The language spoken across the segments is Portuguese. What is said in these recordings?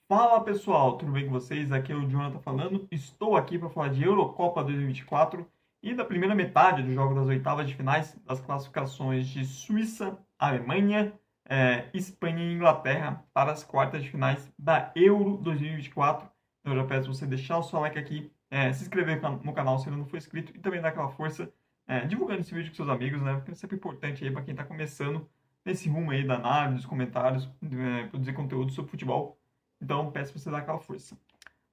Fala pessoal, tudo bem com vocês? Aqui é o Jonathan falando. Estou aqui para falar de Eurocopa 2024 e da primeira metade do jogo das oitavas de finais das classificações de Suíça, Alemanha, Espanha e Inglaterra para as quartas de finais da Euro 2024. Então eu já peço você deixar o seu like aqui, se inscrever no canal se ainda não for inscrito e também dar aquela força divulgando esse vídeo com seus amigos, né? Porque é sempre importante aí para quem está começando nesse rumo aí da análise, dos comentários, produzir conteúdo sobre futebol. Então, peço para você dar aquela força.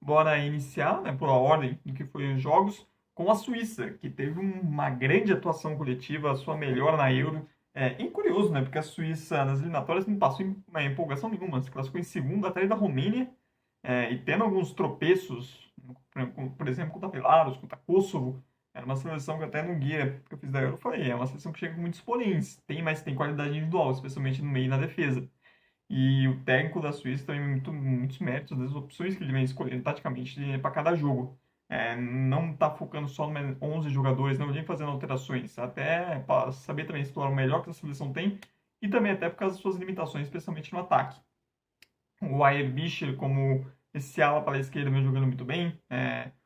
Bora iniciar, né, por ordem do que foi os jogos, com a Suíça, que teve uma grande atuação coletiva, a sua melhor na Euro. E curioso, né, porque a Suíça nas eliminatórias não passou em empolgação nenhuma, se classificou em segundo atrás da Romênia, e tendo alguns tropeços, por exemplo, contra Belarus, contra Kosovo. Era uma seleção que até no guia que eu fiz da Euro eu falei, é uma seleção que chega com muitos poréns, mas tem qualidade individual, especialmente no meio e na defesa. E o técnico da Suíça também muitos méritos das opções que ele vem escolhendo taticamente para cada jogo. Não está focando só em 11 jogadores, não vem fazendo alterações, até para saber também explorar o melhor que a seleção tem e também até por causa das suas limitações, especialmente no ataque. O Ayerbischer, como esse ala para a esquerda, vem jogando muito bem.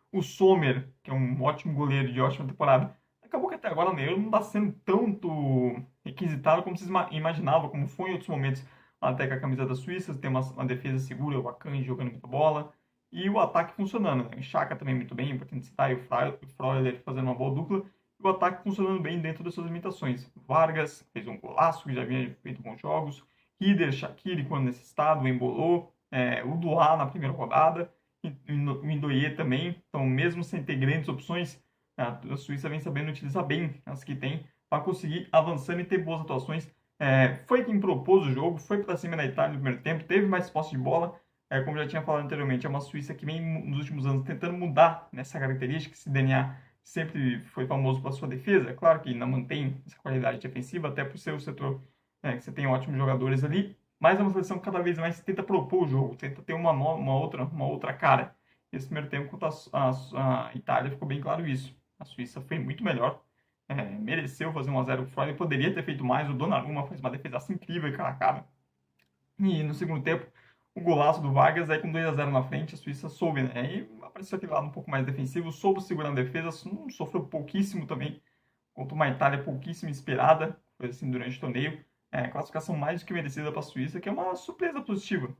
O Sommer, que é um ótimo goleiro de ótima temporada, acabou que até agora o Euro não está sendo tanto requisitado como se imaginava, como foi em outros momentos até com a camisa da Suíça, tem uma defesa segura, o Akanji jogando muita bola, e o ataque funcionando, né? O Xhaka também muito bem, importante citar, e o Freuler fazendo uma boa dupla, e o ataque funcionando bem dentro das suas limitações. Vargas fez um golaço, que já havia feito bons jogos, Rieder, Shaqiri quando necessitado, embolou, o Duá na primeira rodada, e o Ndoye também, então mesmo sem ter grandes opções, a Suíça vem sabendo utilizar bem as que tem, para conseguir avançando e ter boas atuações. Foi quem propôs o jogo, foi para cima da Itália no primeiro tempo, teve mais posse de bola. Como já tinha falado anteriormente, é uma Suíça que vem nos últimos anos tentando mudar nessa característica. Esse DNA sempre foi famoso pela sua defesa. Claro que não mantém essa qualidade defensiva, até por ser o setor que você tem ótimos jogadores ali. Mas é uma seleção que cada vez mais tenta propor o jogo, tenta ter uma outra cara. Esse primeiro tempo contra a Itália ficou bem claro isso. A Suíça foi muito melhor, mereceu fazer 1-0 pro Freud, poderia ter feito mais. O Donnarumma fez uma defesa incrível, cara a cara. E no segundo tempo, o golaço do Vargas, aí com 2-0 na frente, a Suíça soube, né? E apareceu aquele lado um pouco mais defensivo, soube segurar na defesa, sofreu pouquíssimo também, contra uma Itália pouquíssimo esperada, foi assim durante o torneio. Classificação mais do que merecida para a Suíça, que é uma surpresa positiva.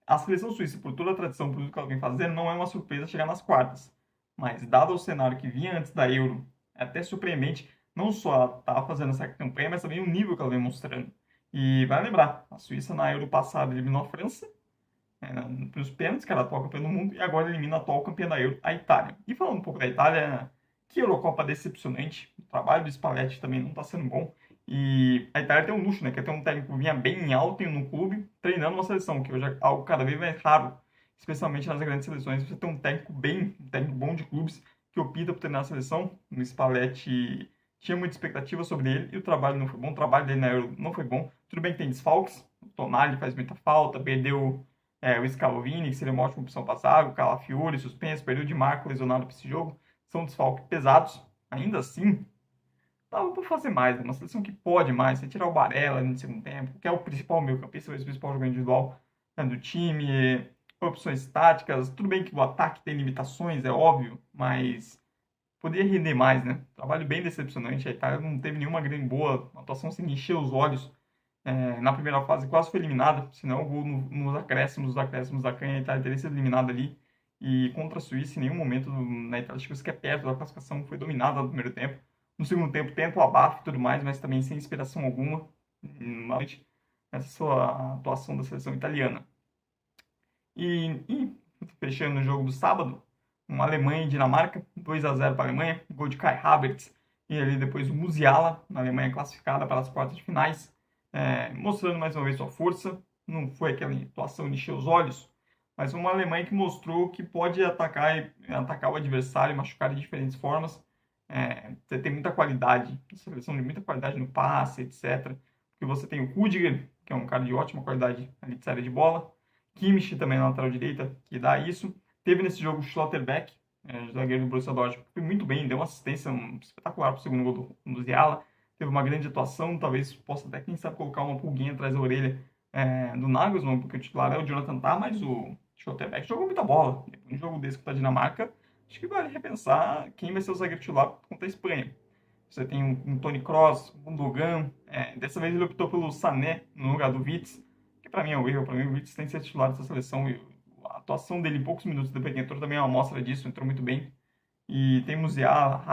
A seleção suíça, por toda a tradição, por tudo que ela vem fazendo, não é uma surpresa chegar nas quartas. Mas, dado o cenário que vinha antes da Euro, é até surpreendente, não só ela estar fazendo essa campanha, mas também o nível que ela vem mostrando. E vai lembrar, a Suíça na Euro passada eliminou a França, nos pênaltis, que era a atual campeã do mundo, e agora elimina a atual campeã da Euro, a Itália. E falando um pouco da Itália, que Eurocopa decepcionante, o trabalho do Spalletti também não está sendo bom. E a Itália tem um luxo, né? Que é ter um técnico que vinha bem alto no clube, treinando uma seleção, que hoje é algo cada vez mais raro, especialmente nas grandes seleções. Você tem um técnico bom de clubes, que opta por treinar a seleção. O Spalletti tinha muita expectativa sobre ele, e o trabalho não foi bom. O trabalho dele na Euro não foi bom. Tudo bem que tem desfalques, o Tonali faz muita falta, perdeu o Scalvini, que seria uma ótima opção passada, o Calafiori suspenso, perdeu o Di Marco lesionado para esse jogo. São desfalques pesados. Ainda assim, dava para fazer mais, né? Uma seleção que pode mais. Você tirar o Barella no segundo tempo, que é o principal meio-campista, o principal jogador individual, né, do time, opções táticas. Tudo bem que o ataque tem limitações, é óbvio, mas poderia render mais, né? Trabalho bem decepcionante. A Itália não teve nenhuma grande boa atuação sem encher os olhos. Na primeira fase quase foi eliminada, senão o gol nos acréscimos da canha, a Itália teria sido eliminada ali. E contra a Suíça, em nenhum momento na Itália, acho que sequer perto da classificação, foi dominada no primeiro tempo. No segundo tempo, tenta o abafo e tudo mais, mas também sem inspiração alguma. Essa sua atuação da seleção italiana. E fechando o jogo do sábado, Alemanha e Dinamarca, 2-0 para a Alemanha, gol de Kai Havertz, e ali depois o Musiala, na Alemanha classificada para as quartas de finais, mostrando mais uma vez sua força. Não foi aquela atuação de encher os olhos, mas uma Alemanha que mostrou que pode atacar o adversário e machucar de diferentes formas. Você tem muita qualidade, seleção de muita qualidade no passe, etc. Porque você tem o Rudiger, que é um cara de ótima qualidade ali de saída de bola, Kimmich também na lateral direita, que dá isso. Teve nesse jogo o Schlotterbeck, zagueiro do Borussia Dortmund, que foi muito bem, deu uma assistência espetacular para o segundo gol do Musiala. Teve uma grande atuação, talvez possa até, quem sabe, colocar uma pulguinha atrás da orelha do Nagelsmann, porque o titular é o Jonathan Tah, mas o Schlotterbeck jogou muita bola. Depois de um jogo desse contra a Dinamarca, acho que vale repensar quem vai ser o zagueiro titular contra a Espanha. Você tem um Toni Kroos, um Gundogan. Dessa vez ele optou pelo Sané no lugar do Witzel, que para mim é o erro. Para mim o Witzel tem que ser titular dessa seleção. E a atuação dele em poucos minutos depois que entrou também é uma amostra disso, entrou muito bem. E tem Musiala,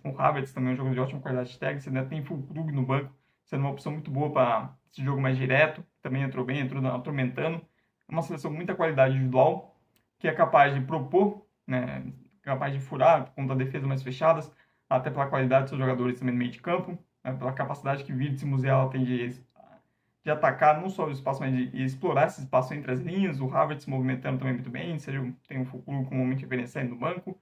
o Havertz também é um jogador de ótima qualidade técnica. Você ainda tem Füllkrug no banco, sendo uma opção muito boa para esse jogo mais direto. Também entrou bem, entrou atormentando. Uma seleção com muita qualidade individual, que é capaz de propor, né, capaz de furar por conta da defesa mais fechadas, até pela qualidade dos seus jogadores também no meio de campo, né, pela capacidade que Wirtz e Musiala têm de atacar não só o espaço, mas de explorar esse espaço entre as linhas. O Havertz se movimentando também muito bem, tem um Füllkrug com um momento de referência no banco,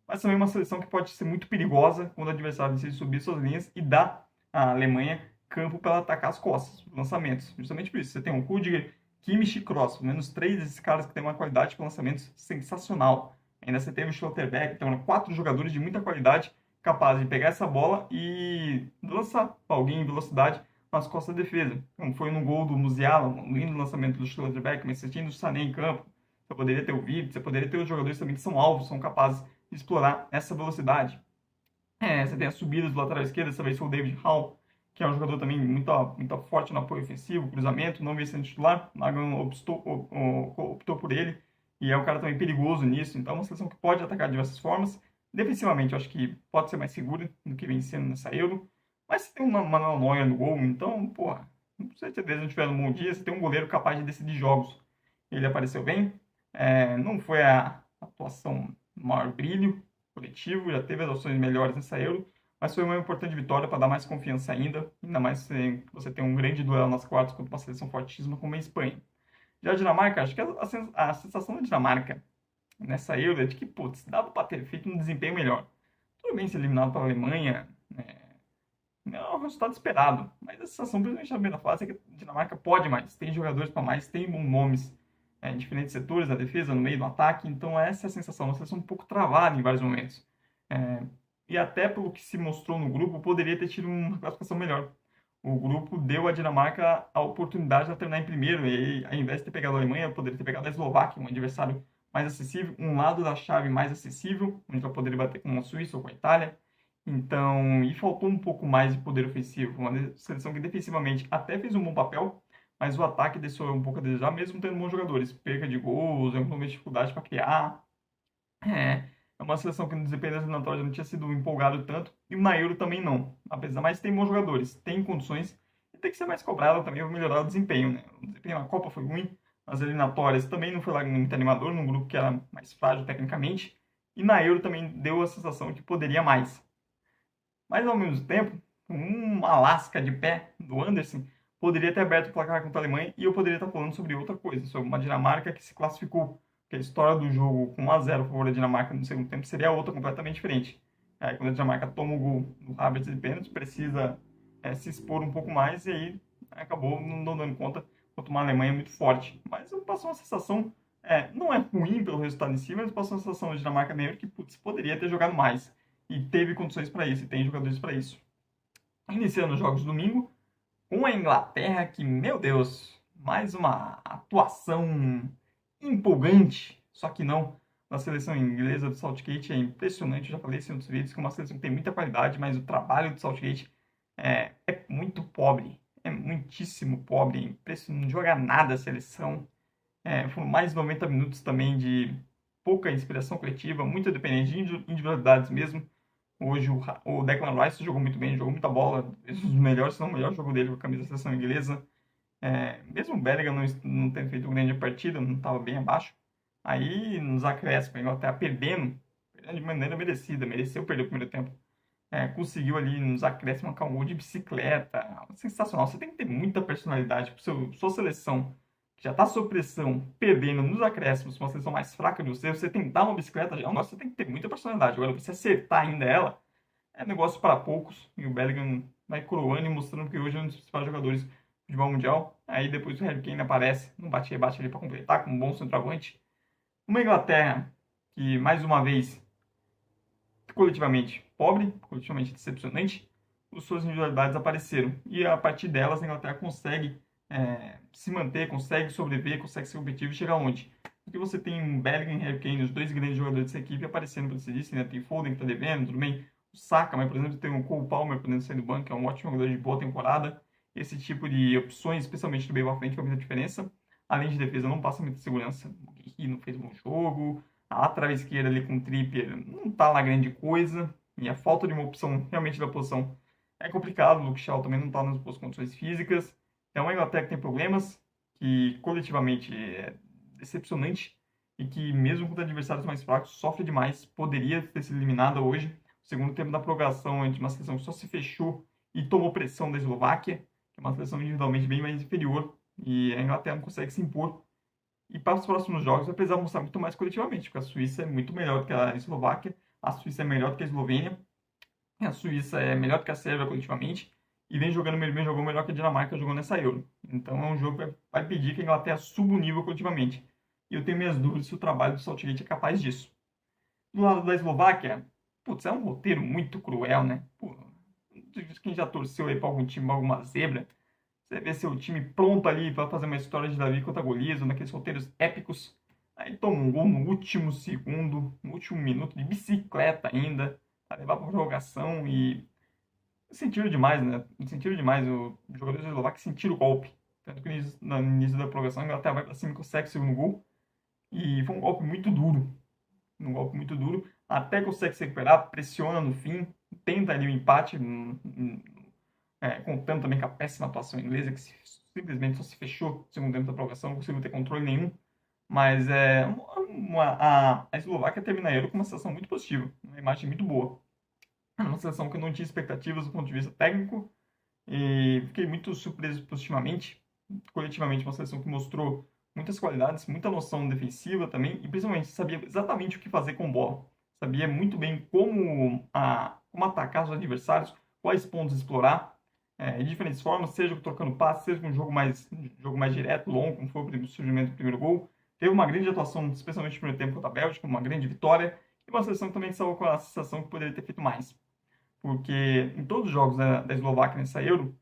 mas também uma seleção que pode ser muito perigosa quando o adversário decide subir suas linhas e dar à Alemanha campo para atacar as costas, lançamentos. Justamente por isso, você tem um Rudiger, Kimmich e Kroos, pelo menos 3 desses caras que têm uma qualidade de lançamentos sensacional. Ainda você teve o Schlotterbeck, então 4 jogadores de muita qualidade capazes de pegar essa bola e lançar alguém em velocidade nas costas da defesa. Como foi no gol do Musiala, um lindo lançamento do Schlotterbeck, mas você tinha o Sané em campo, você poderia ter o Wirtz, você poderia ter os jogadores também que são alvos, são capazes de explorar essa velocidade. Você tem as subidas do lateral esquerdo, dessa vez foi o David Hall, que é um jogador também muito forte no apoio ofensivo, cruzamento, não veio sendo titular, o Nagano optou por ele, e é um cara também perigoso nisso, então é uma seleção que pode atacar de diversas formas. Defensivamente, eu acho que pode ser mais segura do que vem sendo nessa Euro, mas você tem um Manuel Neuer no gol, então, porra, não precisa ter certeza, não tiver um bom dia, você tem um goleiro capaz de decidir jogos. Ele apareceu bem, não foi a atuação maior brilho coletivo, já teve as opções melhores nessa Euro, mas foi uma importante vitória para dar mais confiança ainda mais se você tem um grande duelo nas quartas contra uma seleção fortíssima como a Espanha. Já a Dinamarca, acho que a sensação da Dinamarca nessa Euro é de que, putz, dava para ter feito um desempenho melhor. Tudo bem ser eliminado pela Alemanha, não é o resultado esperado, mas a sensação, principalmente na primeira fase, é que a Dinamarca pode mais, tem jogadores para mais, tem bons nomes em diferentes setores da defesa, no meio do ataque, então essa é a sensação, uma sensação um pouco travada em vários momentos. E até pelo que se mostrou no grupo, poderia ter tido uma classificação melhor. O grupo deu à Dinamarca a oportunidade de terminar em primeiro, e aí, ao invés de ter pegado a Alemanha, poderia ter pegado a Eslováquia, um adversário mais acessível, um lado da chave mais acessível, onde ela poderia bater com a Suíça ou com a Itália. Então, e faltou um pouco mais de poder ofensivo. Uma seleção que defensivamente até fez um bom papel, mas o ataque deixou um pouco a desejar, mesmo tendo bons jogadores. Perca de gols, alguma dificuldade para criar. É uma seleção que no desempenho das eliminatórias não tinha sido empolgado tanto, e o na Euro também não. Apesar, mas tem bons jogadores, tem condições, e tem que ser mais cobrado também para melhorar o desempenho, né? O desempenho na Copa foi ruim, nas eliminatórias também não foi lá muito animador, num grupo que era mais frágil tecnicamente, e na Euro também deu a sensação de que poderia mais. Mas ao mesmo tempo, uma lasca de pé do Anderson poderia ter aberto o placar contra a Alemanha e eu poderia estar falando sobre outra coisa, sobre uma Dinamarca que se classificou. Porque a história do jogo com 1 a 0 a favor da Dinamarca no segundo tempo seria outra completamente diferente. Quando a Dinamarca toma o gol do Havertz de pênalti, precisa se expor um pouco mais e aí acabou não dando conta contra uma Alemanha muito forte. Mas eu passo uma sensação, não é ruim pelo resultado em si, mas eu passo uma sensação da Dinamarca meio que poderia ter jogado mais. E teve condições para isso, e tem jogadores para isso. Iniciando os jogos domingo, com a Inglaterra, que, meu Deus, mais uma atuação empolgante, só que não. A seleção inglesa do Southgate é impressionante, eu já falei isso em outros vídeos, que é uma seleção que tem muita qualidade, mas o trabalho do Southgate é muito pobre, é muitíssimo pobre, é impressionante, não joga nada a seleção. Foram mais de 90 minutos também de pouca inspiração coletiva, muito dependente de individualidades mesmo. Hoje o Declan Rice jogou muito bem, jogou muita bola, um dos melhores, se não o melhor jogo dele com a camisa da seleção inglesa. Mesmo o Bellingham não tendo feito uma grande partida, não estava bem abaixo. Aí nos acréscimos, a Inglaterra perdendo de maneira merecida, mereceu perder o primeiro tempo. Conseguiu ali nos acréscimos marcar um gol de bicicleta, sensacional. Você tem que ter muita personalidade para sua seleção, que já está sob pressão, perdendo nos acréscimos, uma seleção mais fraca de você tentar uma bicicleta, você tem que ter muita personalidade. Agora, você acertar ainda ela, é negócio para poucos. E o Bellingham vai coroando e mostrando que hoje é um dos principais jogadores do futebol mundial. Aí depois o Harry Kane aparece, não bate ali para completar, com um bom centroavante. Uma Inglaterra que, mais uma vez, coletivamente pobre, coletivamente decepcionante, as suas individualidades apareceram. E a partir delas, a Inglaterra consegue se manter, consegue sobreviver, consegue ser competitivo e chegar onde? porque você tem um Bellingham e Harry Kane, os dois grandes jogadores dessa equipe, aparecendo para decidir, né? Tem Foden que tá devendo, tudo bem, o Saka, mas, por exemplo, tem o Cole Palmer podendo sair do banco, que é um ótimo jogador de boa temporada. Esse tipo de opções, especialmente do meio à frente, faz muita diferença. Além de defesa, não passa muita segurança. O Guerri não fez bom jogo. A lateral esquerda ali com o Trippier não tá lá grande coisa. E a falta de uma opção realmente da posição é complicado. O Luke Shaw também não tá nas boas condições físicas. É uma Inglaterra que tem problemas, que coletivamente é decepcionante e que, mesmo contra adversários mais fracos, sofre demais. Poderia ter sido eliminada hoje. O segundo tempo da prorrogação, entre uma seleção que só se fechou e tomou pressão da Eslováquia, que é uma seleção individualmente bem mais inferior, e a Inglaterra não consegue se impor. E para os próximos jogos vai precisar mostrar muito mais coletivamente, porque a Suíça é muito melhor do que a Eslováquia, a Suíça é melhor do que a Eslovênia, a Suíça é melhor do que a Sérvia coletivamente, e vem jogando jogou melhor que a Dinamarca jogou nessa Euro. Então é um jogo que vai pedir que a Inglaterra suba o nível coletivamente. E eu tenho minhas dúvidas se o trabalho do Southgate é capaz disso. Do lado da Eslováquia, putz, é um roteiro muito cruel, né? Pô, quem já torceu aí para algum time, alguma zebra, você vê seu time pronto ali para fazer uma história de Davi contra Golias, naqueles roteiros épicos. Aí toma um gol no último segundo, no último minuto, de bicicleta ainda, para levar para prorrogação e sentiram demais, né? Sentiram demais. Os jogadores eslovacos sentiram o golpe. Tanto que no início da prorrogação a Inglaterra vai para cima e consegue o segundo gol. E foi um golpe muito duro. Um golpe muito duro. Até consegue se recuperar, pressiona no fim, tenta ali o empate, contando também com a péssima atuação inglesa, que simplesmente só se fechou no segundo tempo da prorrogação, não conseguiu ter controle nenhum. Mas a Eslováquia termina a Euro com uma sensação muito positiva, uma imagem muito boa. Uma seleção que eu não tinha expectativas do ponto de vista técnico e fiquei muito surpreso positivamente. Coletivamente, uma seleção que mostrou muitas qualidades, muita noção defensiva também e principalmente sabia exatamente o que fazer com bola. Sabia muito bem como atacar os adversários, quais pontos explorar, de diferentes formas, seja trocando passes, seja com um jogo mais direto, longo, como foi o surgimento do primeiro gol. Teve uma grande atuação, especialmente no primeiro tempo contra a Bélgica, uma grande vitória, e uma seleção que também saiu com a sensação que poderia ter feito mais. Porque em todos os jogos da Eslováquia nessa Euro,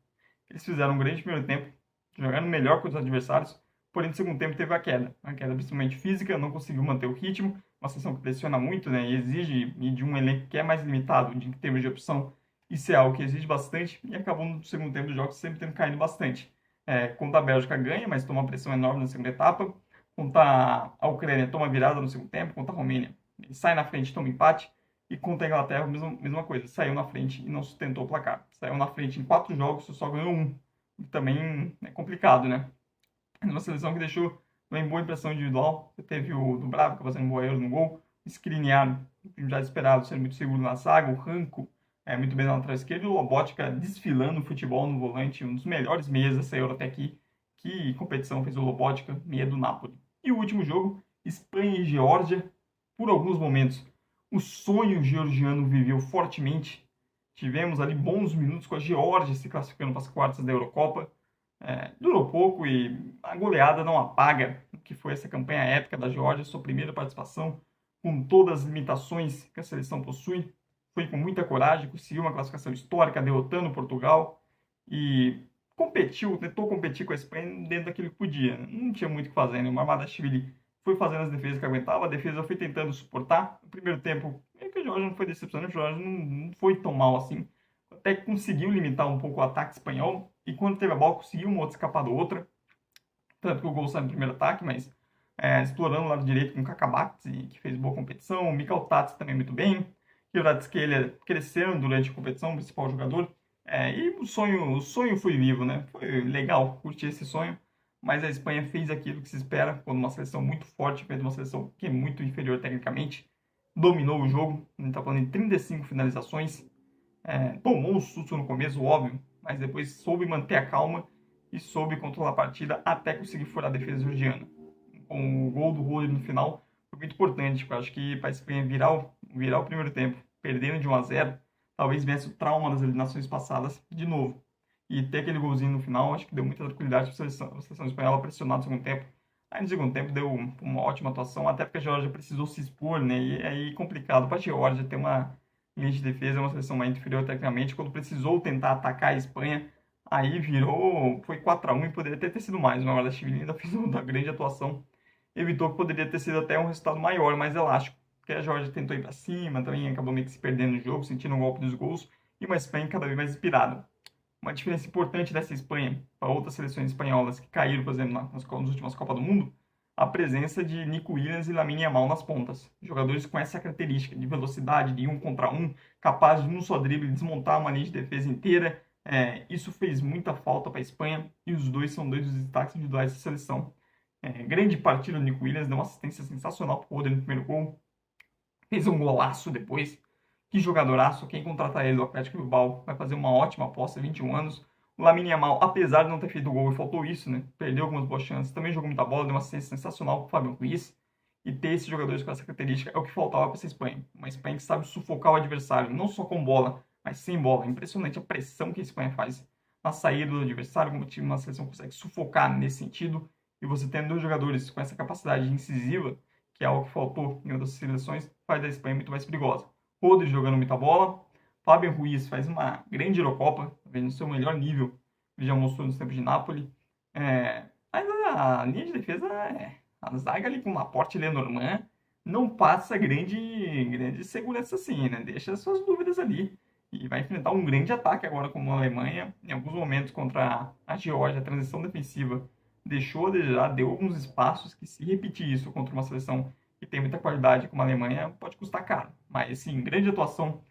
eles fizeram um grande primeiro tempo, jogando melhor contra os adversários, porém no segundo tempo teve a queda principalmente física, não conseguiu manter o ritmo, uma seleção que pressiona muito, né, e exige de um elenco que é mais limitado em termos de opção, isso é algo que exige bastante, e acabou no segundo tempo dos jogos sempre tendo caído bastante. Contra a Bélgica ganha, mas toma uma pressão enorme na segunda etapa, contra a Ucrânia toma virada no segundo tempo, contra a Romênia ele sai na frente, toma empate, e contra a Inglaterra, mesma coisa, saiu na frente e não sustentou o placar. Saiu na frente em 4 jogos, só ganhou 1. E também é complicado, né? É uma seleção que deixou uma boa impressão individual. Você teve o Dubravka fazendo um bom Euro no gol, o Skriniar, já esperado, sendo muito seguro na zaga, o Ranko muito bem na lateral esquerda, e o Lobotka desfilando o futebol no volante, um dos melhores meias dessa Euro até aqui. Que competição fez o Lobotka, meia do Napoli. E o último jogo, Espanha e Geórgia, por alguns momentos o sonho georgiano viveu fortemente. Tivemos ali bons minutos com a Geórgia se classificando para as quartas da Eurocopa. Durou pouco e a goleada não apaga o que foi essa campanha épica da Geórgia, sua primeira participação, com todas as limitações que a seleção possui. Foi com muita coragem, conseguiu uma classificação histórica, derrotando Portugal e tentou competir com a Espanha dentro daquilo que podia. Não tinha muito o que fazer, né? O Mamardashvili foi fazendo as defesas que aguentava, a defesa foi tentando suportar. No primeiro tempo, que o Jorge não foi decepcionante, o Jorge não foi tão mal assim. Até que conseguiu limitar um pouco o ataque espanhol, e quando teve a bola, conseguiu uma outra escapar da outra. Tanto que o gol saiu no primeiro ataque, mas explorando o lado direito com o Kakabakts, que fez boa competição. O Mikal Tatsi também muito bem. E o Ratskelia crescendo durante a competição, o principal jogador. E o sonho foi vivo, né? Foi legal curtir esse sonho. Mas a Espanha fez aquilo que se espera quando uma seleção muito forte, fez uma seleção que é muito inferior tecnicamente, dominou o jogo. A gente está falando em 35 finalizações, tomou um susto no começo, óbvio, mas depois soube manter a calma e soube controlar a partida até conseguir furar a defesa georgiana. Com o gol do Rodri no final foi muito importante, porque eu acho que para a Espanha virar o primeiro tempo, perdendo de 1-0, talvez viesse o trauma das eliminações passadas de novo. E ter aquele golzinho no final, acho que deu muita tranquilidade para a seleção espanhola pressionar no segundo tempo. Aí no segundo tempo deu uma ótima atuação, até porque a Geórgia precisou se expor, né? E aí complicado para a Geórgia ter uma linha de defesa, uma seleção mais inferior tecnicamente. Quando precisou tentar atacar a Espanha, aí foi 4-1 e poderia ter sido mais. O Mamardashvili ainda fez uma grande atuação evitou que poderia ter sido até um resultado maior, mais elástico. Porque a Geórgia tentou ir para cima, também acabou meio que se perdendo no jogo, sentindo o golpe dos gols, e uma Espanha cada vez mais inspirada. Uma diferença importante dessa Espanha para outras seleções espanholas que caíram, por exemplo, nas últimas Copas do Mundo, a presença de Nico Williams e Lamine Yamal nas pontas. Jogadores com essa característica de velocidade, de 1 contra 1, capazes de, num só drible, desmontar uma linha de defesa inteira. Isso fez muita falta para a Espanha e os dois são dois dos destaques individuais da seleção. Grande partida do Nico Williams, deu uma assistência sensacional para o Rodri no primeiro gol. Fez um golaço depois. Que jogadoraço, quem contratar ele do Atlético Bilbao vai fazer uma ótima aposta, 21 anos. O Lamine Yamal, apesar de não ter feito gol, e faltou isso, né? Perdeu algumas boas chances, também jogou muita bola, deu uma assistência sensacional para o Fábio Ruiz. E ter esses jogadores com essa característica é o que faltava para essa Espanha. Uma Espanha que sabe sufocar o adversário, não só com bola, mas sem bola. É impressionante a pressão que a Espanha faz na saída do adversário, como o time na seleção consegue sufocar nesse sentido. E você tendo dois jogadores com essa capacidade incisiva, que é algo que faltou em outras seleções, faz da Espanha muito mais perigosa. Rodri jogando muita bola. Fábio Ruiz faz uma grande Eurocopa, vendo o seu melhor nível, ele já mostrou nos tempos de Napoli. Mas a linha de defesa, a zaga ali com Laporte e Lenormand, não passa grande segurança assim, né? Deixa suas dúvidas ali. E vai enfrentar um grande ataque agora como a Alemanha. Em alguns momentos contra a Geórgia, a transição defensiva deixou a desejar, deu alguns espaços que, se repetir isso contra uma seleção que tem muita qualidade como a Alemanha, pode custar caro. Mas, sim, grande atuação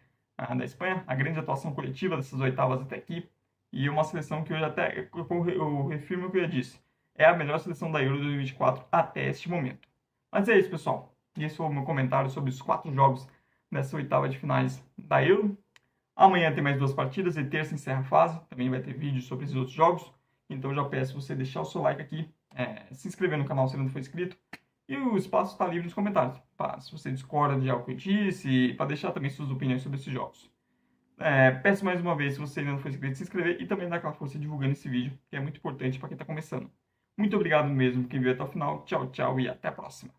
da Espanha, a grande atuação coletiva dessas oitavas até aqui, e uma seleção que eu refirmo o que eu já disse, é a melhor seleção da Euro 2024 até este momento. Mas é isso, pessoal. Esse foi o meu comentário sobre os 4 jogos dessa oitava de finais da Euro. Amanhã tem mais 2 partidas e terça encerra a fase. Também vai ter vídeo sobre esses outros jogos. Então já peço você deixar o seu like aqui, se inscrever no canal se ainda não for inscrito. E o espaço está livre nos comentários, se você discorda de algo que eu disse, para deixar também suas opiniões sobre esses jogos. Peço mais uma vez, se você ainda não for inscrito, se inscrever e também dar aquela força divulgando esse vídeo, que é muito importante para quem está começando. Muito obrigado mesmo por quem viu até o final. Tchau, tchau e até a próxima.